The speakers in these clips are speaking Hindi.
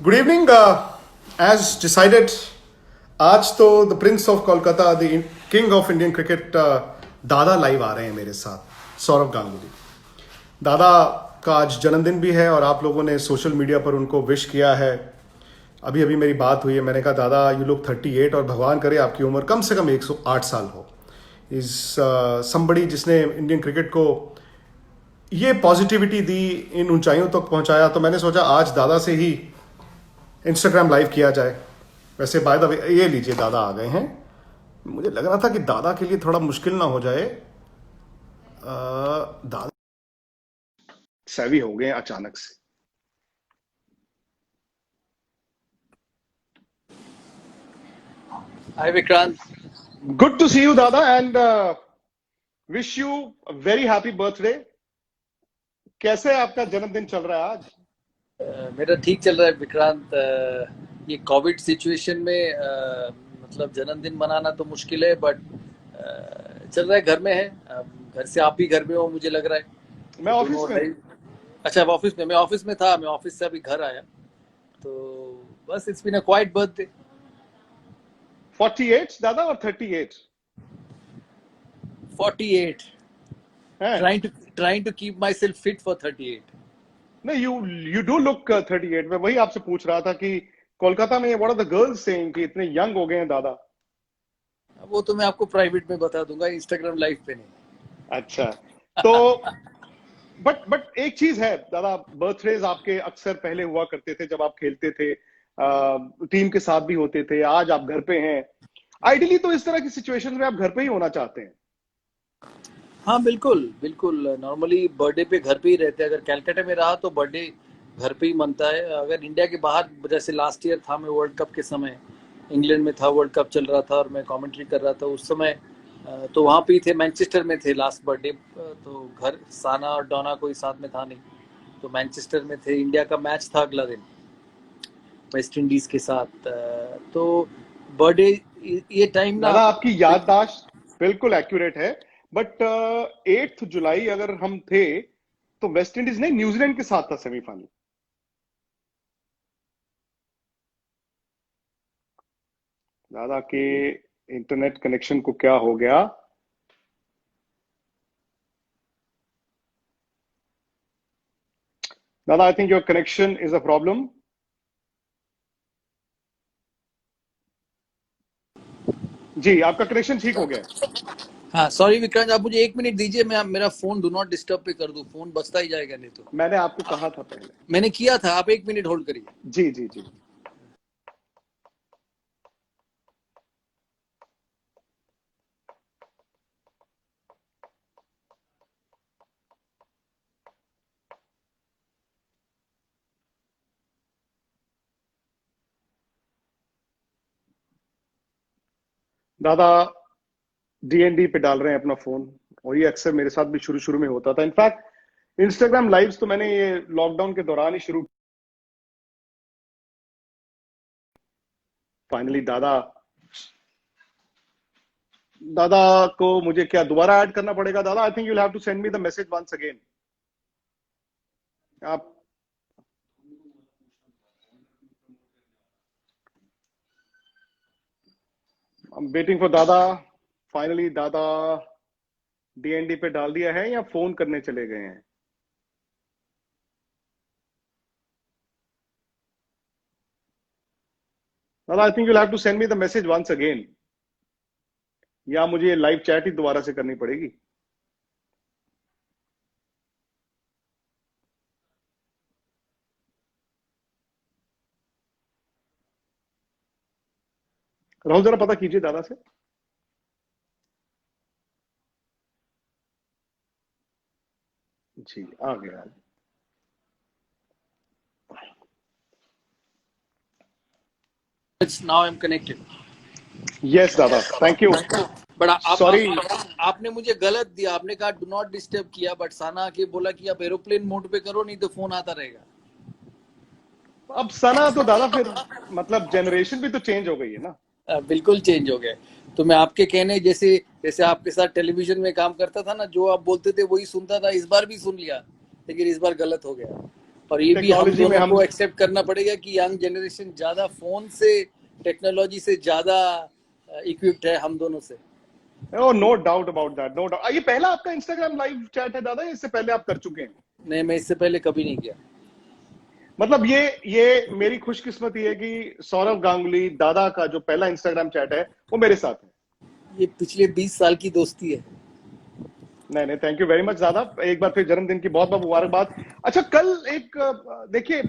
Good evening. एज डिसाइडेड, आज तो the Prince of Kolkata, the king of Indian cricket, दादा लाइव आ रहे हैं मेरे साथ. सौरव गांगुली दादा का आज जन्मदिन भी है और आप लोगों ने सोशल मीडिया पर उनको विश किया है. अभी अभी मेरी बात हुई है, मैंने कहा दादा यू लुक 38 और भगवान करे आपकी उम्र कम से कम 108 साल हो. इज समबड़ी जिसने इंडियन क्रिकेट को ये पॉजिटिविटी दी, इन ऊंचाइयों तक पहुंचाया. तो मैंने सोचा आज दादा से ही इंस्टाग्राम लाइव किया जाए. वैसे बाय द वे ये लीजिए दादा आ गए हैं. मुझे लग रहा था कि दादा के लिए थोड़ा मुश्किल ना हो जाए. दादा सैवी हो गए अचानक से. Hi Vikrant. Good to see you दादा and wish you very happy birthday. कैसे आपका जन्मदिन चल रहा है आज? मेरा ठीक चल रहा है विक्रांत. ये कोविड सिचुएशन में मतलब जन्मदिन मनाना तो मुश्किल है, बट चल रहा है. घर में है. घर से आप भी घर में हो मुझे लग रहा है. मैं ऑफिस में. अच्छा, ऑफिस में. मैं ऑफिस में था. मैं ऑफिस से अभी घर आया, तो बस it's been a quite birthday. 48 दादा और 38? 48. है trying to keep myself fit for 38. नहीं, यू डू लुक 38. मैं वही आपसे पूछ रहा था कि कोलकाता में what are the girls saying कि इतने यंग हो गए हैं दादा. वो तो मैं आपको प्राइवेट में बता दूंगा, इंस्टाग्राम लाइव पे नहीं. अच्छा, तो बट एक चीज है दादा, बर्थडेज आपके अक्सर पहले हुआ करते थे जब आप खेलते थे, टीम के साथ भी होते थे. आज आप घर पे हैं. आइडियली तो इस तरह की सिचुएशन में आप घर पे ही होना चाहते हैं. हाँ बिल्कुल बिल्कुल. नॉर्मली बर्थडे पे घर पे ही रहते हैं. अगर कैलकाटा में रहा तो बर्थडे घर पे ही मनता है. अगर इंडिया के बाहर, जैसे लास्ट ईयर था, मैं वर्ल्ड कप के समय इंग्लैंड में था, वर्ल्ड कप चल रहा था और मैं कमेंट्री कर रहा था उस समय, तो वहाँ पे ही थे, मैनचेस्टर में थे लास्ट बर्थडे. तो घर साना और डोना कोई साथ में था नहीं, तो मैनचेस्टर में थे. इंडिया का मैच था अगला दिन वेस्ट इंडीज के साथ. तो बर्थडे ये टाइम ना, दादा आपकी याददाश्त बिल्कुल एक्यूरेट है. बट 8 जुलाई अगर हम थे तो वेस्ट इंडीज ने न्यूजीलैंड के साथ था सेमीफाइनल. दादा के इंटरनेट कनेक्शन को क्या हो गया? दादा I think your connection is a problem. जी आपका कनेक्शन ठीक हो गया. हाँ सॉरी विक्रांत, आप मुझे 1 मिनट दीजिए. मैं मेरा फोन डू नॉट डिस्टर्ब पे कर दूं. फोन बजता ही जाएगा नहीं तो. मैंने आपको कहा था पहले. मैंने किया था. आप 1 मिनट होल्ड करिए. जी जी जी. दादा डीएनडी पे डाल रहे हैं अपना फोन, और ये अक्सर मेरे साथ भी शुरू शुरू में होता था. इनफैक्ट इंस्टाग्राम लाइव्स तो मैंने ये लॉकडाउन के दौरान ही शुरू. फाइनली दादा दादा को मुझे क्या दोबारा ऐड करना पड़ेगा दादा? I think you will have to send me the message once again. आप आई एम वेटिंग फॉर दादा. फाइनली दादा डीएनडी पे डाल दिया है या फोन करने चले गए हैं? दादा I think you will have to send me the message once again, या मुझे लाइव चैट ही दोबारा से करनी पड़ेगी. राहुल जरा पता कीजिए दादा से. जी आ गया. Now I'm connected. यस दादा, थैंक यू. But sorry. आपने मुझे गलत दिया. आपने कहा डू नॉट डिस्टर्ब किया, बट साना आके बोला कि आप एरोप्लेन मोड पे करो, नहीं तो फोन आता रहेगा. अब सना तो दादा फिर मतलब जनरेशन भी तो चेंज हो गई है ना. बिल्कुल चेंज हो गया. तो मैं आपके कहने जैसे जैसे आपके साथ टेलीविजन में काम करता था ना, जो आप बोलते थे वही सुनता था. इस बार भी सुन लिया, लेकिन इस बार गलत हो गया. और ये भी हम टेक्नोलॉजी में दोनों हम को एक्सेप्ट करना पड़ेगा कि यंग जनरेशन ज्यादा फोन से, टेक्नोलॉजी से ज्यादा इक्विप्ड है हम दोनों से। No doubt about that, no doubt. ये पहला आपका इंस्टाग्राम लाइव चैट है दादा, इससे पहले आप कर चुके हैं? नहीं, मैं इससे पहले कभी नहीं किया। मतलब ये मेरी खुशकिस्मती है कि सौरव गांगुली दादा का जो पहला इंस्टाग्राम चैट है वो मेरे साथ है। ये पिछले 20 साल की दोस्ती है। नहीं नहीं, थैंक यू वेरी मच दादा, एक बार फिर जन्मदिन की बहुत बहुत मुबारकबाद। अच्छा, कल एक देखिए,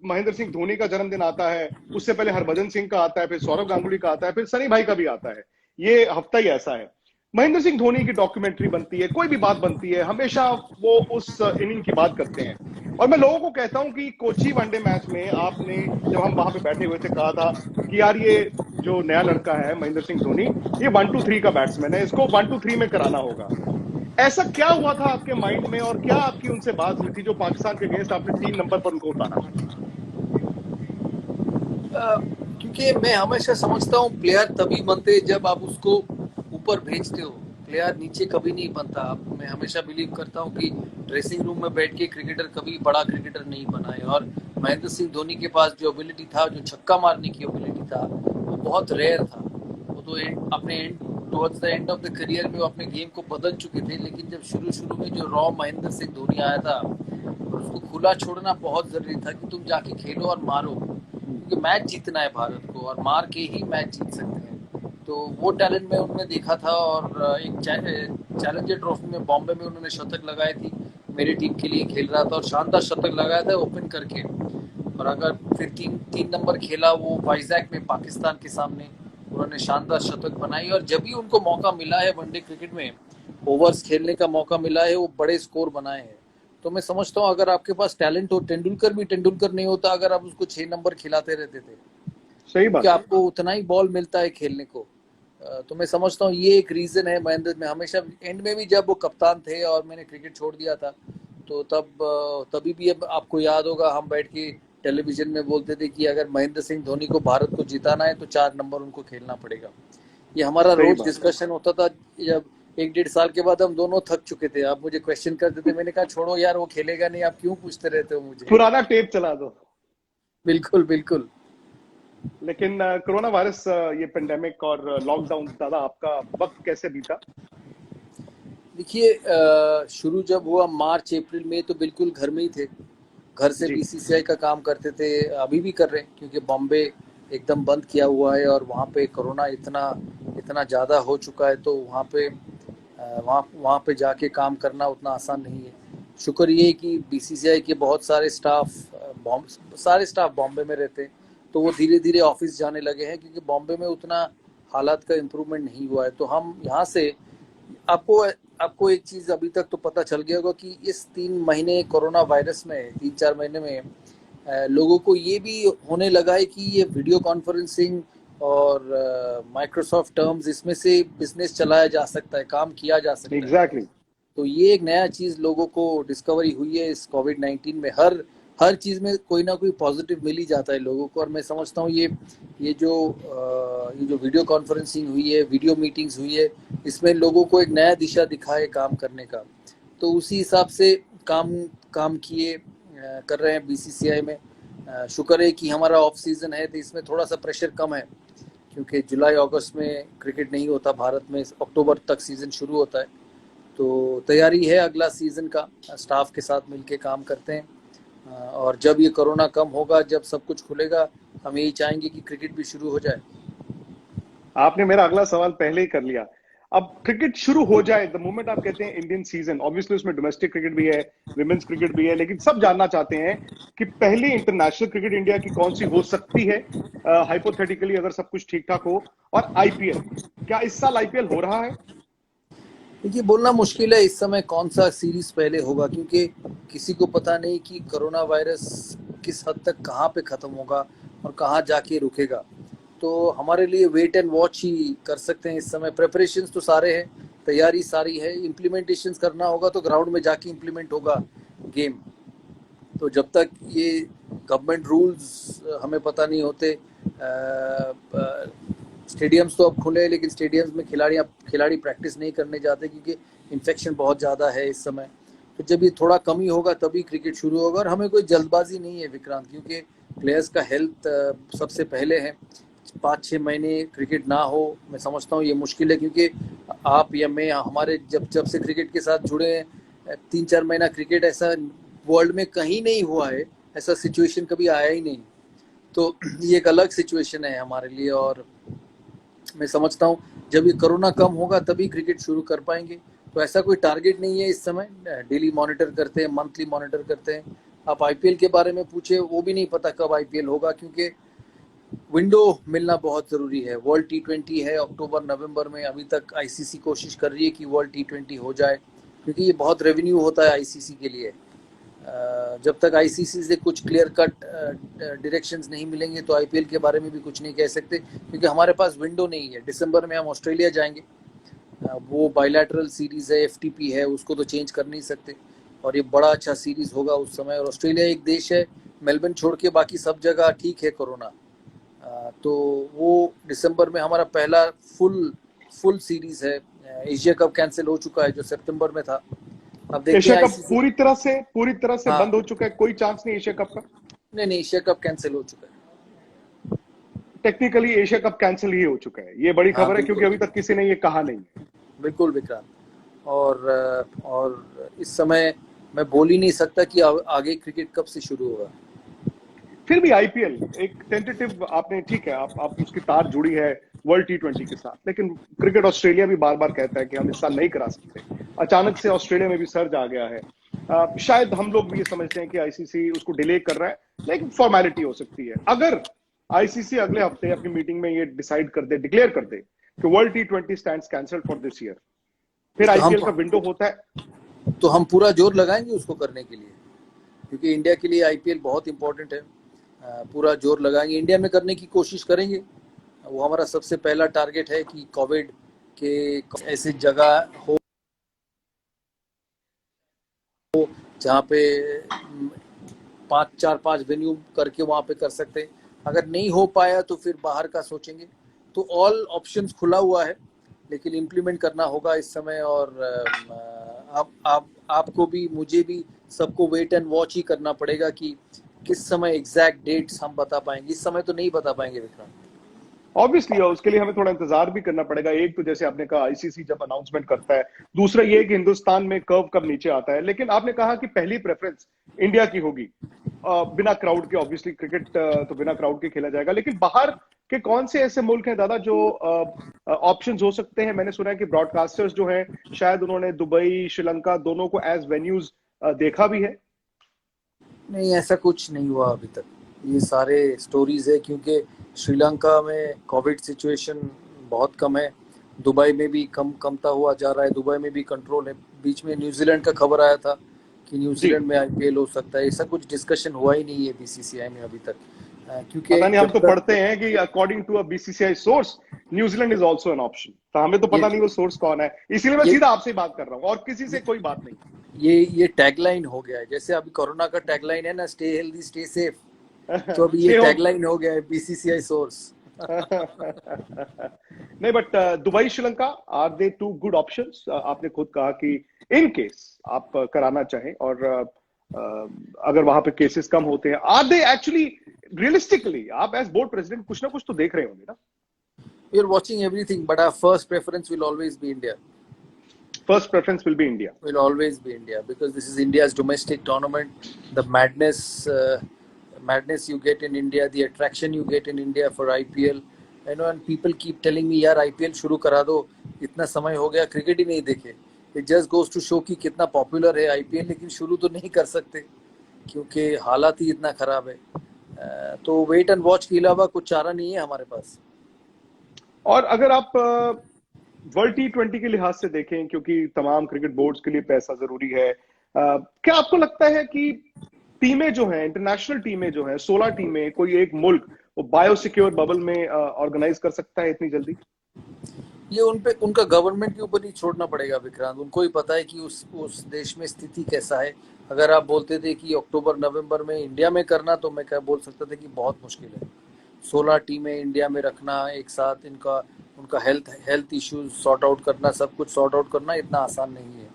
महेंद्र सिंह धोनी का जन्मदिन आता है, उससे पहले हरभजन सिंह का आता है, फिर सौरव गांगुली का आता है, फिर सनी भाई का भी आता है। ये हफ्ता ही ऐसा है। महेंद्र सिंह धोनी की डॉक्यूमेंट्री बनती है, कोई भी बात बनती है, हमेशा वो उस इनिंग की बात करते हैं। और मैं लोगों को कहता हूं कि कोची वनडे मैच में आपने, जब हम वहां पे बैठे हुए थे, कहा था कि यार ये जो नया लड़का है महेंद्र सिंह धोनी, ये 1-2-3 का बैट्समैन है, इसको 1-2-3 में कराना होगा। ऐसा क्या हुआ था आपके माइंड में, और क्या आपकी उनसे बात हुई थी जो पाकिस्तान के अगेंस्ट आपने 3 नंबर पर उनको उतारा? क्योंकि मैं हमेशा समझता हूँ प्लेयर तभी बनते जब आप उसको ऊपर भेजते हो। प्लेयर नीचे कभी नहीं बनता। मैं हमेशा बिलीव करता हूँ कि ड्रेसिंग रूम में बैठ के क्रिकेटर कभी बड़ा क्रिकेटर नहीं बना है। और महेंद्र सिंह धोनी के पास जो एबिलिटी था, जो छक्का मारने की एबिलिटी था, वो बहुत रेयर था। वो तो अपने and, towards the end of the career में वो अपने गेम को बदल चुके थे। लेकिन जब शुरू शुरू में जो रॉ महेंद्र सिंह धोनी आया था, उसको खुला छोड़ना बहुत जरूरी था कि तुम जाके खेलो और मारो, क्योंकि मैच जीतना है भारत को, और मार के ही मैच जीत सकते हैं। तो वो टैलेंट में उन्होंने देखा था। और एक चैलेंजर ट्रॉफी में बॉम्बे में उन्होंने शतक लगाई थी, मेरी टीम के लिए खेल रहा था और शानदार शतक लगाया था ओपन करके। और अगर फिर तीन तीन नंबर खेला वो वाइजैक में पाकिस्तान के सामने, उन्होंने शानदार शतक बनाई। और जब भी उनको मौका मिला है वनडे क्रिकेट में, ओवर्स खेलने का मौका मिला है, वो बड़े स्कोर बनाए हैं। तो मैं समझता हूँ अगर आपके पास टैलेंट हो, तेंदुलकर भी तेंदुलकर नहीं होता अगर आप उसको 6 नंबर खिलाते रहते थे, सही क्योंकि बात। आपको उतना ही बॉल मिलता है खेलने को। तो मैं समझता हूँ ये एक रीजन है। महेंद्र में हमेशा एंड में भी जब वो कप्तान थे और मैंने क्रिकेट छोड़ दिया था, तो तभी भी, अब आपको याद होगा, हम बैठ के टेलीविजन में बोलते थे कि अगर महेंद्र सिंह धोनी को भारत को जिताना है तो 4 नंबर उनको खेलना पड़ेगा। ये हमारा सही रोज बात। डिस्कशन होता था। जब 1-1.5 साल के बाद हम दोनों थक चुके थे, आप मुझे क्वेश्चन करते थे, मैंने कहा छोड़ो यार, वो खेलेगा नहीं, आप क्यों पूछते रहते हो मुझे। पुराना टेप चला दो। बिल्कुल बिल्कुल। लेकिन कोरोना वायरस, ये पेंडेमिक और लॉकडाउन, दादा आपका वक्त कैसे बीता? देखिए, शुरू जब हुआ मार्च अप्रैल में, तो बिल्कुल घर में ही थे। घर से जी। बीसीसीआई का काम करते थे, अभी भी कर रहे हैं, क्योंकि बॉम्बे एकदम बंद किया हुआ है और वहाँ पे कोरोना इतना इतना ज़्यादा हो चुका है। तो वहाँ पे वहाँ वहाँ पे जाके काम करना उतना आसान नहीं है। शुक्र ये है कि बीसीसीआई के बहुत सारे सारे स्टाफ बॉम्बे में रहते हैं, तो वो धीरे धीरे ऑफिस जाने लगे हैं, क्योंकि बॉम्बे में उतना हालात का इम्प्रूवमेंट नहीं हुआ है। तो हम यहाँ से, आपको आपको एक चीज अभी तक तो पता चल गया होगा कि इस 3 महीने कोरोना वायरस में, 3-4 महीने में लोगों को ये भी होने लगा है कि ये वीडियो कॉन्फ्रेंसिंग और माइक्रोसॉफ्ट टर्म्स, इसमें से बिजनेस चलाया जा सकता है, काम किया जा सकता है। एग्जैक्टली। तो ये एक नया चीज लोगों को डिस्कवरी हुई है इस कोविड-19 में। हर हर चीज में कोई ना कोई पॉजिटिव मिल ही जाता है लोगों को। और मैं समझता हूँ ये जो वीडियो कॉन्फ्रेंसिंग हुई है, वीडियो मीटिंग्स हुई है, इसमें लोगों को एक नया दिशा दिखा है काम करने का। तो उसी हिसाब से काम काम किए कर रहे हैं बीसीसीआई में। शुक्र है कि हमारा ऑफ सीजन है, तो इसमें थोड़ा सा प्रेशर कम है, क्योंकि जुलाई अगस्त में क्रिकेट नहीं होता भारत में, अक्टूबर तक सीजन शुरू होता है। तो तैयारी है अगला सीजन का, स्टाफ के साथ मिलके काम करते हैं। और जब ये कोरोना कम होगा, जब सब कुछ खुलेगा, हम यही चाहेंगे कि क्रिकेट भी शुरू हो जाए। आपने मेरा अगला सवाल पहले ही कर लिया। अब क्रिकेट शुरू हो जाए, द मोमेंट आप कहते हैं इंडियन सीजन, ऑब्वियसली उसमें डोमेस्टिक क्रिकेट भी है, विमेंस क्रिकेट भी है, लेकिन सब जानना चाहते हैं कि पहली इंटरनेशनल क्रिकेट इंडिया की कौन सी हो सकती है, हाइपोथेटिकली अगर सब कुछ ठीक ठाक हो। और आईपीएल, क्या इस साल आईपीएल हो रहा है? देखिए, बोलना मुश्किल है इस समय कौन सा सीरीज पहले होगा, क्योंकि किसी को पता नहीं कि कोरोना वायरस किस हद तक कहाँ पे खत्म होगा और कहाँ जाके रुकेगा। तो हमारे लिए वेट एंड वॉच ही कर सकते हैं इस समय। प्रेपरेशंस तो सारे हैं, तैयारी सारी है, इम्प्लीमेंटेशंस करना होगा तो ग्राउंड में जाके इम्प्लीमेंट होगा गेम। तो जब तक ये गवर्नमेंट रूल्स हमें पता नहीं होते, स्टेडियम्स तो अब खुले हैं, लेकिन स्टेडियम्स में खिलाड़ी प्रैक्टिस नहीं करने जाते, क्योंकि इन्फेक्शन बहुत ज़्यादा है इस समय। तो तो जब ये थोड़ा कमी होगा तभी क्रिकेट शुरू होगा। और हमें कोई जल्दबाजी नहीं है विक्रांत, क्योंकि प्लेयर्स का हेल्थ सबसे पहले है। 5-6 महीने क्रिकेट ना हो, मैं समझता हूँ ये मुश्किल है, क्योंकि आप या मैं, हमारे जब जब से क्रिकेट के साथ जुड़े हैं, 3-4 महीना क्रिकेट ऐसा वर्ल्ड में कहीं नहीं हुआ है, ऐसा सिचुएशन कभी आया ही नहीं। तो ये एक अलग सिचुएशन है हमारे लिए। और मैं समझता हूँ जब ये कोरोना कम होगा तभी क्रिकेट शुरू कर पाएंगे। तो ऐसा कोई टारगेट नहीं है इस समय। डेली मॉनिटर करते हैं, मंथली मॉनिटर करते हैं। आप आईपीएल के बारे में पूछे, वो भी नहीं पता कब आईपीएल होगा, क्योंकि विंडो मिलना बहुत ज़रूरी है। वर्ल्ड टी20 है अक्टूबर नवंबर में, अभी तक आईसीसी कोशिश कर रही है कि वर्ल्ड टी20 हो जाए, क्योंकि ये बहुत रेवेन्यू होता है आईसीसी के लिए। जब तक आईसीसी से कुछ क्लियर कट डायरेक्शंस नहीं मिलेंगे तो आईपीएल के बारे में भी कुछ नहीं कह सकते, क्योंकि हमारे पास विंडो नहीं है। दिसंबर में हम ऑस्ट्रेलिया जाएंगे, वो बायलैटरल सीरीज़ है, एफटीपी है, उसको तो चेंज कर नहीं सकते। और ये बड़ा अच्छा सीरीज़ होगा उस समय। और ऑस्ट्रेलिया एक देश है, मेलबर्न छोड़ के बाकी सब जगह ठीक है कोरोना। तो वो दिसंबर में हमारा पहला फुल सीरीज़ है। एशिया कप कैंसिल हो चुका है जो सितंबर में था। अब देखते एशिया हैं कप आईसीसी। पूरी तरह से हाँ, बंद हो चुका है, कोई चांस नहीं एशिया कप का। नहीं, एशिया कप कैंसिल हो चुका है। टेक्निकली एशिया कप कैंसिल ही हो चुका है, ये बड़ी हाँ खबर है, क्योंकि बिल्कुल, अभी तक किसी ने ये कहा नहीं है। बिल्कुल विक्रांत। और इस समय मैं बोल ही नहीं सकता कि आगे क्रिकेट कब से शुरू होगा। फिर भी आईपीएल एक टेंटेटिव, आपने ठीक है, आप उसकी तार जुड़ी है वर्ल्ड टी20 के साथ, लेकिन क्रिकेट ऑस्ट्रेलिया भी बार बार कहता है कि हम इस साल नहीं करा सकते। अचानक से ऑस्ट्रेलिया में भी सर्ज आ गया है। शायद हम लोग भी ये समझते हैं कि आईसीसी उसको डिले कर रहा है, लेकिन फॉर्मेलिटी हो सकती है। अगर आईसीसी अगले हफ्ते अपनी मीटिंग में ये डिसाइड कर दे, डिक्लेयर कर दे कि world T20 stands cancelled for this year, फिर तो हम आईपीएल का विंडो होता है। तो हम पूरा जोर लगाएंगे उसको करने के लिए, क्योंकि इंडिया के लिए आईपीएल बहुत इंपॉर्टेंट है। पूरा जोर लगाएंगे, इंडिया में करने की कोशिश करेंगे। वो हमारा सबसे पहला टारगेट है कि कोविड के ऐसी जगह हो जहाँ पे 4-5 वेन्यू करके वहाँ पे कर सकते हैं। अगर नहीं हो पाया तो फिर बाहर का सोचेंगे। तो ऑल ऑप्शंस खुला हुआ है, लेकिन इम्प्लीमेंट करना होगा इस समय। और आपको भी, मुझे भी, सबको वेट एंड वॉच ही करना पड़ेगा कि किस समय एग्जैक्ट डेट्स हम बता पाएंगे। इस समय तो नहीं बता पाएंगे विक्रांत। ऑब्वियसली उसके लिए हमें थोड़ा इंतजार भी करना पड़ेगा। एक तो जैसे आपने कहा आईसीसी जब अनाउंसमेंट करता है, दूसरा ये कि हिंदुस्तान में कर्व कब नीचे आता है। लेकिन आपने कहा कि पहली प्रेफरेंस इंडिया की होगी, बिना क्राउड के। ऑब्वियसली क्रिकेट तो बिना क्राउड के खेला जाएगा, लेकिन बाहर के कौन से ऐसे मुल्क हैं दादा जो ऑप्शंस हो सकते हैं? मैंने सुना है कि ब्रॉडकास्टर्स जो हैं, शायद उन्होंने दुबई, श्रीलंका दोनों को एज वेन्यूज देखा भी है। नहीं, ऐसा कुछ नहीं हुआ अभी तक। ये सारे स्टोरीज है, क्योंकि श्रीलंका में कोविड सिचुएशन बहुत कम है। दुबई में भी कमता हुआ जा रहा है, दुबई में भी कंट्रोल है। बीच में न्यूजीलैंड का खबर आया था कि जी, न्यूजीलैंड में आईपीएल हो सकता है। ऐसा कुछ डिस्कशन हुआ ही नहीं है बीसीसीआई में अभी तक, क्योंकि पता नहीं, हम जब तो तक पढ़ते हैं कि according to a BCCI source New Zealand is also an option. तो हमें तो ये पता नहीं वो सोर्स कौन है, इसीलिए मैं ये सीधा आपसे ही बात कर रहा हूं और किसी से कोई बात नहीं। ये टैगलाइन हो गया है। जैसे अभी कोरोना का टैगलाइन है ना, स्टे हेल्दी स्टे सेफ, तो अभी ये स्टे होम। टैगलाइन हो गया है बीसीसीआई सोर्स। नहीं, but Dubai, Sri Lanka, are they two good options? आपने खुद कहा कि इन केस आप कराना चाहें और अगर वहां पे केसेस कम होते हैं, आर दे एक्चुअली रियलिस्टिकली, आप एज बोर्ड प्रेसिडेंट कुछ ना कुछ तो देख रहे होंगे ना? We are watching everything, but our first preference will always be India. First preference will be India. Will always be India, because this is India's domestic tournament. The madness you get in India, the attraction you get in India for IPL. And people keep telling me, यार IPL शुरू करा दो, इतना समय हो गया क्रिकेट ही नहीं देखे। It just goes to show कि कितना पॉपुलर है IPL, लेकिन शुरू तो नहीं कर सकते क्योंकि हालात ही इतना खराब है। तो वेट एंड वॉच के अलावा कुछ चारा नहीं है हमारे पास। और अगर आप वर्ल्ड टी20 के लिहाज से देखें, क्योंकि तमाम क्रिकेट बोर्ड्स के लिए पैसा जरूरी है, क्या आपको लगता है कि टीमें जो हैं, इंटरनेशनल टीमें जो हैं, 16 टीमें, कोई एक मुल्क वो बायोसिक्योर बबल में ऑर्गेनाइज कर सकता है इतनी जल्दी? ये उनका गवर्नमेंट के ऊपर ही छोड़ना पड़ेगा विक्रांत। उनको ही पता है कि उस देश में स्थिति कैसा है। अगर आप बोलते थे कि अक्टूबर नवंबर में इंडिया में करना, तो मैं क्या बोल सकता था कि बहुत मुश्किल है। 16 टीमें इंडिया में रखना एक साथ, उनका हेल्थ इश्यूज सॉर्ट आउट करना, सब कुछ सॉर्ट आउट करना इतना आसान नहीं है।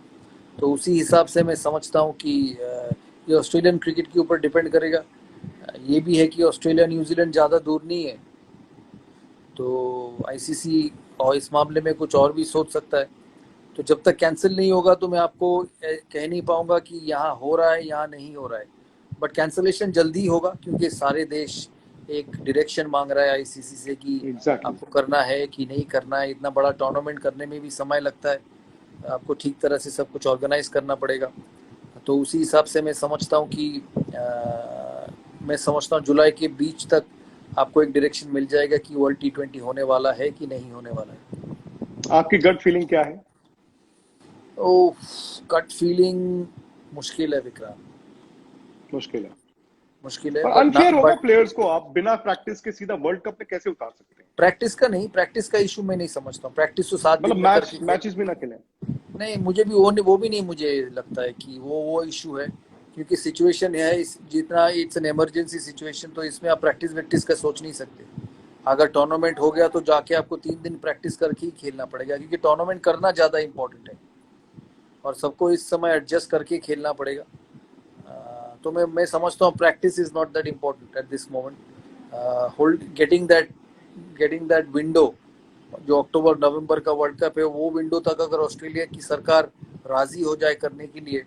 तो उसी हिसाब से मैं समझता हूँ कि ये ऑस्ट्रेलियन क्रिकेट के ऊपर डिपेंड करेगा। ये भी है कि ऑस्ट्रेलिया न्यूजीलैंड ज़्यादा दूर नहीं है, तो आईसीसी और इस मामले में कुछ और भी सोच सकता है। तो जब तक कैंसिल नहीं होगा तो मैं आपको कह नहीं पाऊंगा कि यहाँ हो रहा है यहाँ नहीं हो रहा है, बट कैंसलेशन जल्दी होगा क्योंकि सारे देश एक डायरेक्शन मांग रहा है आईसीसी से कि एग्जैक्टली। आपको करना है कि नहीं करना है। इतना बड़ा टूर्नामेंट करने में भी समय लगता है, आपको ठीक तरह से सब कुछ ऑर्गेनाइज करना पड़ेगा। तो उसी हिसाब से मैं समझता हूँ कि मैं समझता हूँ जुलाई के बीच तक आपको एक डायरेक्शन मिल जाएगा कि वर्ल्ड T20 होने वाला है कि नहीं होने वाला है। आपकी गट फीलिंग क्या है? ओ, गट फीलिंग मुश्किल है विक्रांत, मुश्किल है। मुश्किल है, पर बट ना, अनफेयर होगा बट प्लेयर्स को, आप बिना प्रैक्टिस के सीधा वर्ल्ड कप में कैसे उतार सकते हैं? प्रैक्टिस का नहीं, प्रैक्टिस का इशू मैं नहीं समझता हूँ। प्रैक्टिस तो 7 मतलब दिन में करके मैचेस भी ना खेलें? नहीं, मुझे भी वो भी नहीं मुझे लगता है कि वो इशू है, क्योंकि सिचुएशन है जितना इट्स एन इमरजेंसी सिचुएशन, तो इसमें आप प्रैक्टिस वैक्टिस का सोच नहीं सकते। अगर टूर्नामेंट हो गया तो जाके आपको 3 दिन प्रैक्टिस करके ही खेलना पड़ेगा, क्योंकि टूर्नामेंट करना ज़्यादा इंपॉर्टेंट है और सबको इस समय एडजस्ट करके खेलना पड़ेगा। तो मैं समझता हूँ practice is not that important at this moment. Hold getting that window जो अक्टूबर नवंबर का वर्ल्ड कप है, वो विंडो तक अगर ऑस्ट्रेलिया की सरकार राजी हो जाए करने के लिए,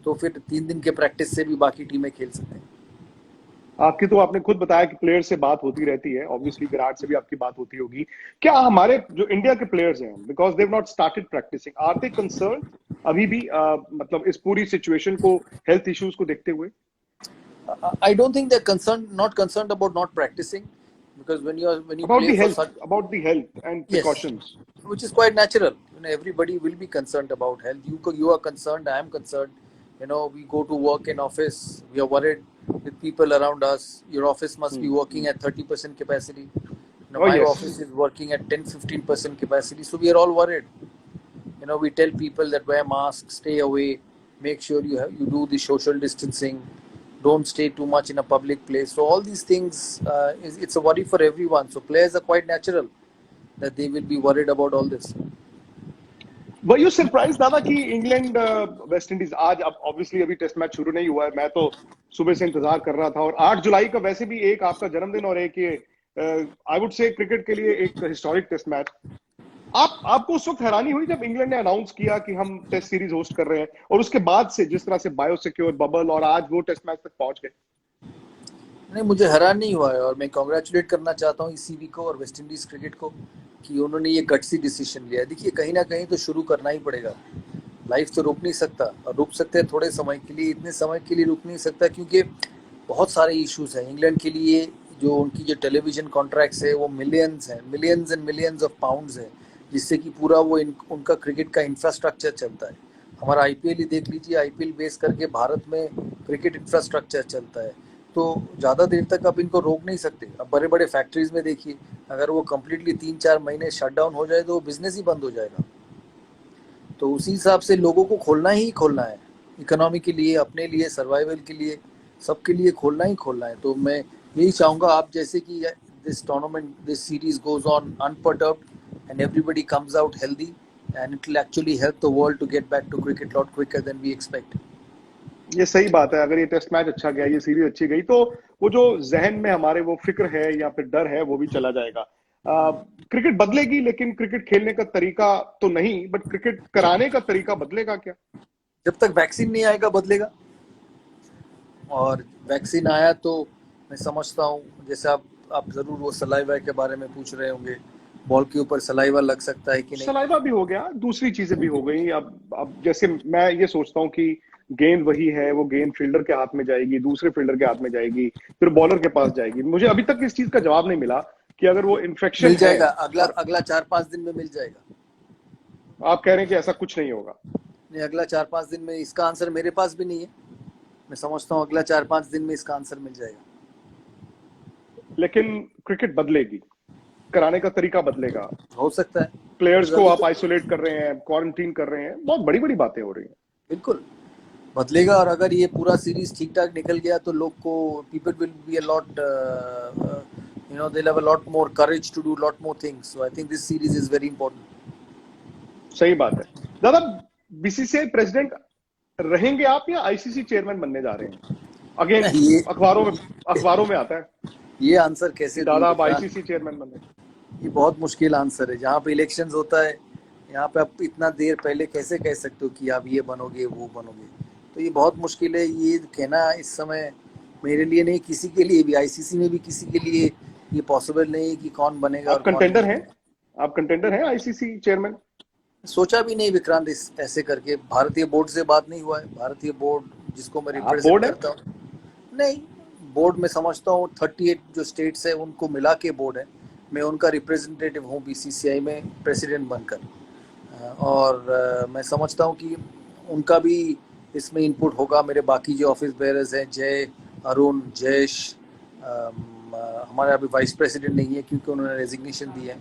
तो फिर 3 दिन के प्रैक्टिस से भी बाकी टीमें खेल सकते हैं। आपकी तो आपने खुद बताया कि प्लेयर से बात होती रहती है, ऑब्वियसली विराट से भी आपकी बात होती होगी। क्या हमारे जो इंडिया के प्लेयर्स हैं, because they've not started practising, are they concern अभी भी मतलब इस पूरी सिचुएशन को, हेल्थ इश्यूज को देखते हुए? I don't think they're not concerned about not practicing, because when you play for such, about the health and yes, precautions. which is quite natural. Everybody will be concerned about health. You are concerned. I am concerned. We go to work in office. We are worried with people around us. Your office must be working at 30% capacity. Oh My yes. office is working at 10-15% capacity. So we are all worried. We tell people that wear masks, stay away, make sure you do the social distancing, don't stay too much in a public place. So all these things, it's a worry for everyone. So players are quite natural that they will be worried about all this. Were you surprise दादा कि इंग्लैंड वेस्ट इंडीज आज, अब ऑब्वियसली अभी टेस्ट मैच शुरू नहीं हुआ है, मैं तो सुबह से इंतजार कर रहा था, और 8 जुलाई का वैसे भी एक आपका जन्मदिन और एक ये आई वुड से क्रिकेट के लिए एक हिस्टोरिक टेस्ट मैच। आपको उस वक्त हैरानी हुई जब इंग्लैंड ने अनाउंस किया कि हम टेस्ट सीरीज होस्ट कर रहे हैं, और उसके बाद से जिस तरह से बायोसिक्योर बबल और आज वो टेस्ट मैच तक पहुंच गए? नहीं, मुझे हैरान नहीं हुआ है, और मैं कॉन्ग्रेचुलेट करना चाहता हूँ ईसीबी को और वेस्ट इंडीज क्रिकेट को कि उन्होंने ये गट्सी डिसीजन लिया। देखिए, कहीं ना कहीं तो शुरू करना ही पड़ेगा। लाइफ तो रुक नहीं सकता, और रुक सकते हैं थोड़े समय के लिए, इतने समय के लिए रुक नहीं सकता, क्योंकि बहुत सारे इश्यूज हैं इंग्लैंड के लिए। जो उनकी जो टेलीविजन कॉन्ट्रैक्ट्स है वो मिलियंस हैं, millions and millions of pounds है, जिससे कि पूरा वो उनका क्रिकेट का इंफ्रास्ट्रक्चर चलता है। हमारा आईपीएल ही देख लीजिए, आईपीएल बेस करके भारत में क्रिकेट इंफ्रास्ट्रक्चर चलता है। तो ज़्यादा देर तक आप इनको रोक नहीं सकते। अब बड़े बड़े फैक्ट्रीज में देखिए, अगर वो कम्प्लीटली 3-4 महीने शट डाउन हो जाए तो वो बिजनेस ही बंद हो जाएगा। तो उसी हिसाब से लोगों को खोलना ही खोलना है, इकोनॉमी के लिए, अपने लिए, सर्वाइवल के लिए, सबके लिए खोलना ही खोलना है। तो मैं यही चाहूँगा, आप जैसे कि this tournament, this series goes on unperturbed and everybody comes out healthy, and it will actually help the world to get back to cricket lot quicker than we expect. ये सही बात है, अगर ये टेस्ट मैच अच्छा गया, ये सीरीज अच्छी गई, तो वो जो जहन में हमारे वो फिक्र है या फिर डर है, वो भी चला जाएगा। क्रिकेट बदलेगी, लेकिन क्रिकेट खेलने का तरीका तो नहीं, बट क्रिकेट कराने का तरीका बदलेगा क्या? जब तक वैक्सीन नहीं आएगा बदलेगा, और वैक्सीन आया तो मैं समझता हूँ, जैसे आप जरूर वो सलाइवा के बारे में पूछ रहे होंगे, बॉल के ऊपर सलाइवा लग सकता है कि नहीं। सलाइवा भी हो गया, दूसरी चीजें भी हो गई। अब जैसे मैं ये सोचता हूँ कि गेंद वही है, वो गेंद फील्डर के हाथ में जाएगी, दूसरे फील्डर के हाथ में जाएगी, फिर बॉलर के पास जाएगी। मुझे अभी तक इस चीज का जवाब नहीं मिला कि अगर वो इन्फेक्शन मिल है, जाएगा, अगला और अगला 4-5 दिन में मिल जाएगा। आप कह रहे हैं कि ऐसा कुछ नहीं होगा? नहीं, अगला 4-5 दिन में। इसका आंसर मेरे पास भी नहीं है, मैं समझता हूँ अगला 4-5 दिन में इसका आंसर मिल जाएगा। लेकिन क्रिकेट बदलेगी, कराने का तरीका बदलेगा, हो सकता है, प्लेयर्स को अभी आप तो आइसोलेट कर रहे हैं, क्वारंटीन कर रहे हैं, बहुत बड़ी बड़ी बातें हो रही हैं। बिल्कुल बदलेगा। और अगर ये पूरा सीरीज ठीक ठाक निकल गया तो लोग को, people will be a lot, they'll have a lot more courage to do a lot more things. So I think this series is very important. सही बात है दादा। बीसीसीआई प्रेसिडेंट रहेंगे आप या आईसीसी चेयरमैन बनने जा रहे हैं? अगेन ये अखबारों में आता है ये आंसर कि कैसे दूं दादा आप विक्रांत? आईसीसी चेयरमैन बने। ये बहुत मुश्किल आंसर है। जहाँ पे इलेक्शंस होता है, यहाँ पे आप इतना देर पहले कैसे कह सकते हो कि आप ये बनोगे वो बनोगे? तो ये बहुत मुश्किल है ये कहना इस समय, मेरे लिए नहीं, किसी के लिए भी, आईसीसी में भी किसी के लिए ये पॉसिबल नहीं है कि कौन बनेगा और आप कौन कंटेंडर नहीं हैं? बनेगा। आप कंटेंडर हैं आईसीसी चेयरमैन? सोचा भी नहीं विक्रांत इस ऐसे करके। भारतीय बोर्ड से बात नहीं हुआ है। भारतीय बोर्ड जिसको मैं आप रिप्रेजेंट बोर्ड है? करता हूँ, नहीं, बोर्ड में समझता हूँ 38 जो स्टेट्स है उनको मिला के बोर्ड है। मैं उनका रिप्रेजेंटेटिव हूँ बीसीसीआई में प्रेसिडेंट बनकर। और मैं समझता हूँ कि उनका भी इसमें इनपुट होगा। मेरे बाकी जो ऑफिस बेयरर्स हैं, जय, अरुण, जयेश, हमारे अभी वाइस प्रेसिडेंट नहीं है क्योंकि उन्होंने रेजिग्नेशन दी है।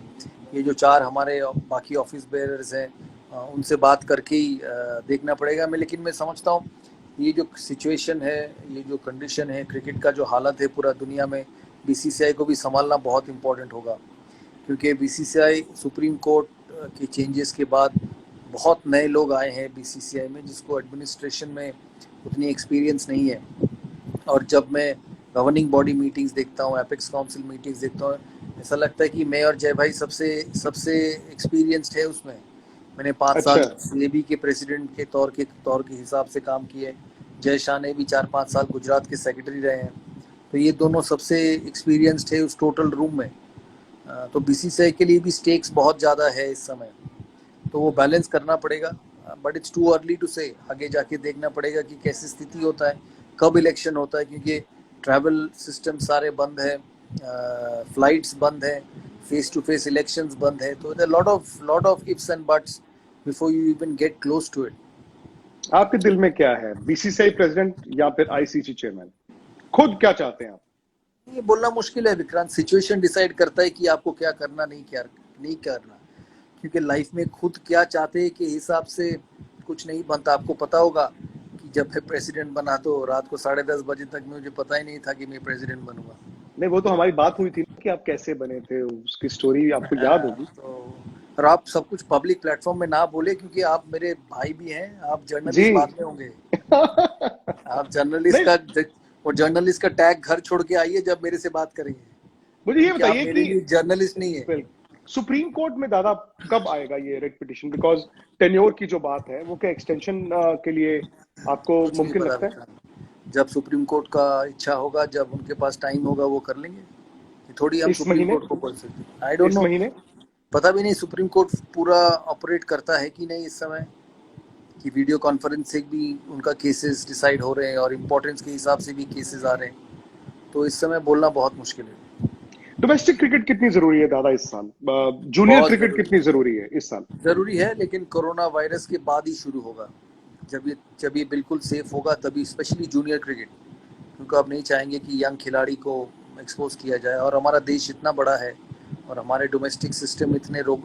ये जो 4 हमारे बाकी ऑफिस बेयरर्स हैं, उनसे बात करके ही देखना पड़ेगा। लेकिन मैं समझता हूँ ये जो सिचुएशन है, ये जो कंडीशन है, क्रिकेट का जो हालत है पूरा दुनिया में, बीसीसीआई को भी संभालना बहुत इम्पोर्टेंट होगा। क्योंकि बीसीसीआई सुप्रीम कोर्ट के चेंजेस के बाद बहुत नए लोग आए हैं बीसीसीआई में, जिसको एडमिनिस्ट्रेशन में उतनी एक्सपीरियंस नहीं है। और जब मैं गवर्निंग बॉडी मीटिंग्स देखता हूँ, एपेक्स काउंसिल मीटिंग्स देखता हूँ, ऐसा लगता है कि मैं और जय भाई सबसे सबसे एक्सपीरियंस्ड है उसमें। मैंने 5 अच्छा। साल सीएबी के प्रेसिडेंट के तौर के हिसाब से काम किए। जय शाह ने भी 4-5 साल गुजरात के सेक्रेटरी रहे हैं। तो ये दोनों सबसे एक्सपीरियंस्ड है उस टोटल रूम में। तो बीसीसीआई के लिए भी स्टेक्स बहुत ज़्यादा है इस समय, तो वो बैलेंस करना पड़ेगा। But it's too early to say. आगे जाके देखना पड़ेगा कि कैसी स्थिति होता है, कब इलेक्शन होता है, क्योंकि ट्रैवल सिस्टम सारे बंद है, फ्लाइट्स बंद है, फेस टू फेस इलेक्शंस बंद है। तो lot of ifs and buts before you even get close to it. आपके दिल में क्या है, बीसीसीआई प्रेसिडेंट या फिर आईसीसी चेयरमैन? खुद क्या चाहते हैं आप? ये बोलना मुश्किल है विक्रांत। सिचुएशन डिसाइड करता है कि आपको क्या करना, नहीं करना। क्योंकि लाइफ में खुद क्या चाहते हैं के हिसाब से कुछ नहीं बनता। आपको पता होगा कि जब मैं प्रेसिडेंट बना तो रात को 10:30 बजे तक मुझे पता ही नहीं था कि मैं प्रेसिडेंट बनूंगा। नहीं, वो तो हमारी बात हुई थी कि आप कैसे बने थे, उसकी स्टोरी आपको याद होगी। तो और आप सब कुछ पब्लिक प्लेटफॉर्म में ना बोले, क्योंकि आप मेरे भाई भी हैं। आप जी। जर्नलिस्ट बाद में होंगे। आप जर्नलिस्ट नहीं, का और जर्नलिस्ट का टैग घर छोड़ के आइए जब मेरे से बात करेंगे, मुझे ये क्योंकि आप बताइए मेरे कि लिए जर्नलिस्ट नहीं है। सुप्रीम कोर्ट में दादा कब आएगा ये रेड पिटिशन? बिकॉज टेन्योर की जो बात है वो क्या एक्सटेंशन के लिए आपको कुछ नहीं मुमकिन पता लगता है? विक्रांत। जब सुप्रीम कोर्ट का इच्छा होगा, जब उनके पास टाइम होगा, वो कर लेंगे। कि थोड़ी हम इस सुप्रीम महीने? कोर्ट को बोल सकते हैं, आई डोंट इस नो। महीने? पता भी नहीं सुप्रीम कोर्ट पूरा ऑपरेट करता है कि नहीं इस समय, कि वीडियो कॉन्फ्रेंस से भी उनका केसेस डिसाइड हो रहे हैं और इम्पोर्टेंस के हिसाब से भी केसेस आ रहे हैं। तो इस समय बोलना बहुत मुश्किल है। डोमेस्टिक क्रिकेट कितनी जरूरी है दादा इस साल? जूनियर बहुत क्रिकेट कितनी जरूरी है इस साल? जरूरी है, लेकिन कोरोना वायरस के बाद ही शुरू होगा। जब ये बिल्कुल सेफ होगा तभी, स्पेशली जूनियर क्रिकेट, क्योंकि आप नहीं चाहेंगे कि यंग खिलाड़ी को एक्सपोज किया जाए। और हमारा देश इतना बड़ा है और हमारे डोमेस्टिक सिस्टम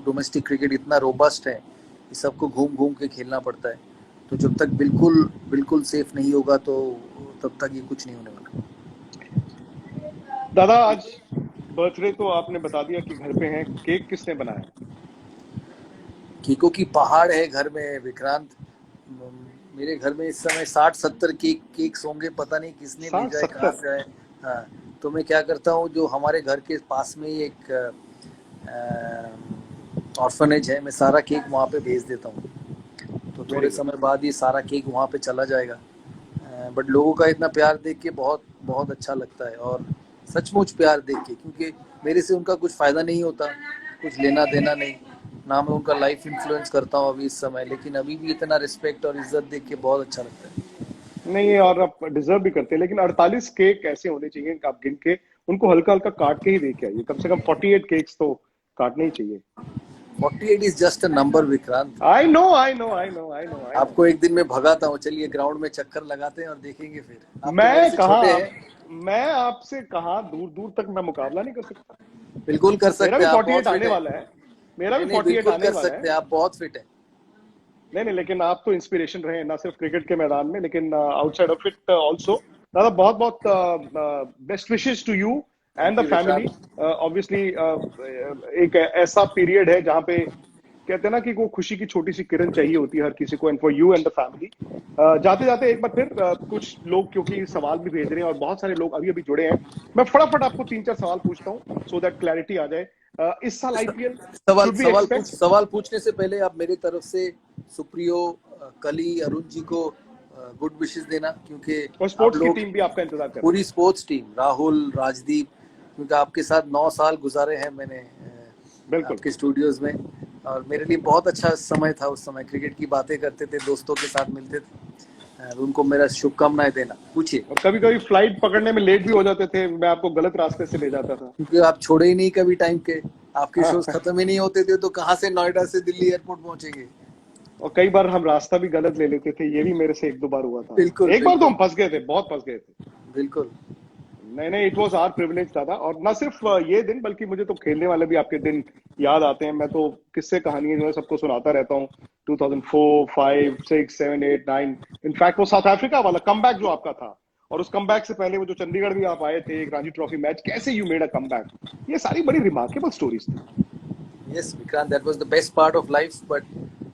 डोमेस्टिक क्रिकेट इतना रोबस्ट है कि सबको घूम घूम के खेलना पड़ता है। तो जब तक बिल्कुल बिल्कुल सेफ नहीं होगा तो तब तक ये कुछ नहीं होने वाला। दादा आज बर्थडे तो आपने बता दिया कि घर पे हैं, केक किसने बनाया? केकों की पहाड़ है घर में विक्रांत। मेरे घर में इस समय 60-70 केक्स होंगे। पता नहीं किसने साठ भेजा है, कहाँ 70 से आए। हाँ, तो मैं क्या करता हूँ, जो हमारे घर के पास में ही एक ऑर्फनेज है, मैं सारा केक वहाँ पे भेज देता हूँ। तो थोड़े वेरी गुड। समय बाद ये सारा केक वहाँ पे चला जाएगा। बट लोगों का इतना प्यार देख के बहुत बहुत अच्छा लगता है। और सचमुच प्यार देख के, क्योंकि मेरे से उनका कुछ फ़ायदा नहीं होता, कुछ लेना देना नहीं, ना मैं उनका लाइफ इन्फ्लुएंस करता हूँ अभी इस समय, लेकिन अभी भी इतना रिस्पेक्ट और इज्जत देख के बहुत अच्छा लगता है। नहीं, और आप डिजर्व भी करते हैं, लेकिन 48 केक ऐसे होने चाहिए कि आप गिन के उनको हल्का हल्का काट के ही दे के आइए। कम से कम 48 केक्स तो काटने ही चाहिए। 48 is just a number Vikrant. I know, I know, I know, I know, I know. आपको एक दिन में भगाता हूँ, चलिए ग्राउंड में चक्कर लगाते हैं और देखेंगे फिर। आप तो मेरे मैं से कहा छोटे हैं। मैं आपसे कहा दूर दूर तक मैं मुकाबला नहीं कर सकता। बिल्कुल कर मेरा सकते भी हैं, आप 48 बहुत फिट आने है। वाला है। मेरा भी नहीं नहीं, 48 बिल्कुल आने कर वाला है। सकते हैं, आप बहुत फिट है। नहीं नहीं, लेकिन आप तो इंस्पिरेशन रहे, ना सिर्फ क्रिकेट के मैदान में लेकिन आउटसाइड ऑफ इट ऑल्सो। दादा बहुत बहुत best wishes to you and thank the you family. Vikrant. Obviously एक ऐसा पीरियड है जहां पे कहते हैं ना कि वो खुशी की छोटी सी किरण चाहिए होती है हर किसी को, and for you and the family. जाते जाते एक बार फिर कुछ लोग क्योंकि सवाल भी भेज रहे हैं और बहुत सारे लोग अभी अभी जुड़े हैं, मैं फटाफट आपको 3-4 सवाल पूछता हूँ सो दैट क्लैरिटी आ जाए। इस साल आईपीएल शुड वी एक्सपेक्ट? सवाल पूछने से पहले आप मेरी तरफ से सुप्रियो, कली, अरुण जी को गुड विशेस देना, क्योंकि और आप स्पोर्ट्स की लोग टीम भी आपका इंतजार कर रही पूरी स्पोर्ट्स टीम, राहुल, राजदीप, क्योंकि आपके साथ 9 साल गुजारे हैं मैंने है। बिल्कुल। आपके स्टूडियोज में, और मेरे लिए बहुत अच्छा समय था। उस समय क्रिकेट की बातें करते थे, दोस्तों के साथ मिलते थे। उनको मेरा शुभकामनाएं देना। पूछिए। और कभी कभी फ्लाइट पकड़ने में लेट भी हो जाते थे, मैं आपको गलत रास्ते से ले जाता था। क्योंकि आप छोड़े ही नहीं कभी टाइम के, आपके शोज हाँ। खत्म ही नहीं होते थे, तो कहाँ से नोएडा से दिल्ली एयरपोर्ट पहुंचेंगे। और कई बार हम रास्ता भी गलत ले लेते थे, ये भी मेरे से 1-2 बार हुआ था। बिल्कुल एक बार तो बिल्कुल हम फंस गए थे, बहुत फंस गए थे। बिल्कुल। नहीं नहीं, इट वाज आवर प्रिविलेज दादा। और ना सिर्फ ये दिन, बल्कि मुझे तो खेलने वाले भी आपके दिन याद आते हैं। मैं तो किस्से कहानियां जो है सबको सुनाता रहता हूँ। 2004, 5, 6, 7, 8, 9, इनफैक्ट वो साउथ अफ्रीका वाला कमबैक जो आपका था, और उस कमबैक से पहले वो जो चंडीगढ़ भी आप आए थे, एक रणजी ट्रॉफी मैच, कैसे यू मेड अ कमबैक, ये सारी बड़ी रिमार्केबल स्टोरीज थी। Yes Vikrant, that was the best part of life, but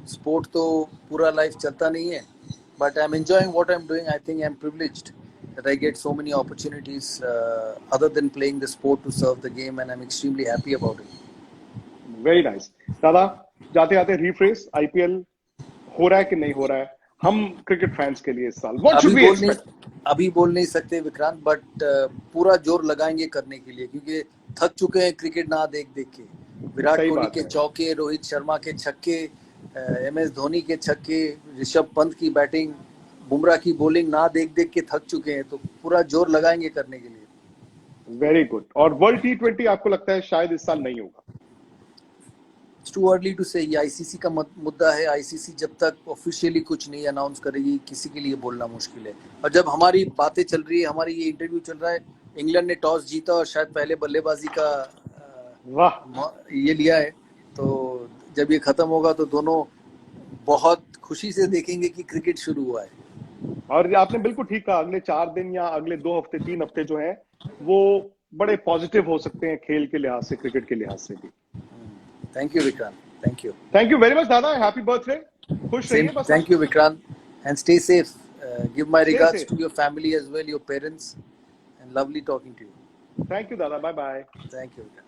sport तो पूरा लाइफ चलता नहीं है। But I am enjoying what I am doing. I think I am privileged that I get so many opportunities other than playing the sport to serve the game, and I'm extremely happy about it. Very nice दादा। जाते जाते रीफ्रेस, आईपीएल हो रहा है कि नहीं हो रहा है हम क्रिकेट फैंस के लिए इस साल? What should we expect? अभी बोल नहीं सकते विक्रांत, बट पूरा जोर लगाएंगे करने के लिए, क्योंकि थक चुके हैं क्रिकेट ना देख देख के। विराट सही कोहली बात के है। चौके, रोहित शर्मा के छक्के, MS धोनी के छक्के, ऋषभ पंत की बैटिंग, बुमराह की बॉलिंग ना देख देख के थक चुके हैं, तो पूरा जोर लगाएंगे करने के लिए। Very good. और वर्ल्ड T20 आपको लगता है शायद इस साल नहीं होगा? It's too early to say। ये आईसीसी का मुद्दा है। आईसीसी जब तक ऑफिशियली कुछ नहीं अनाउंस करेगी, किसी के लिए बोलना मुश्किल है। और जब हमारी बातें चल रही है, हमारी ये इंटरव्यू चल रहा है, इंग्लैंड ने टॉस जीता और शायद पहले बल्लेबाजी का वाह। ये लिया है, तो जब ये खत्म होगा तो दोनों बहुत खुशी से देखेंगे कि क्रिकेट शुरू हुआ है। और आपने बिल्कुल ठीक कहा, अगले 4 दिन या अगले 2 हफ्ते, 3 हफ्ते जो है वो बड़े पॉजिटिव हो सकते हैं, खेल के लिहाज से, क्रिकेट के लिहाज से भी। Thank you Vikrant, thank you. Thank you very much दादा, हैप्पी बर्थडे। खुश रहिए बस। Thank you Vikrant, and stay safe. Give my Stay regards safe. To your family as well, your parents, and lovely talking to you. Thank you दादा, bye bye. Thank you Vikrant.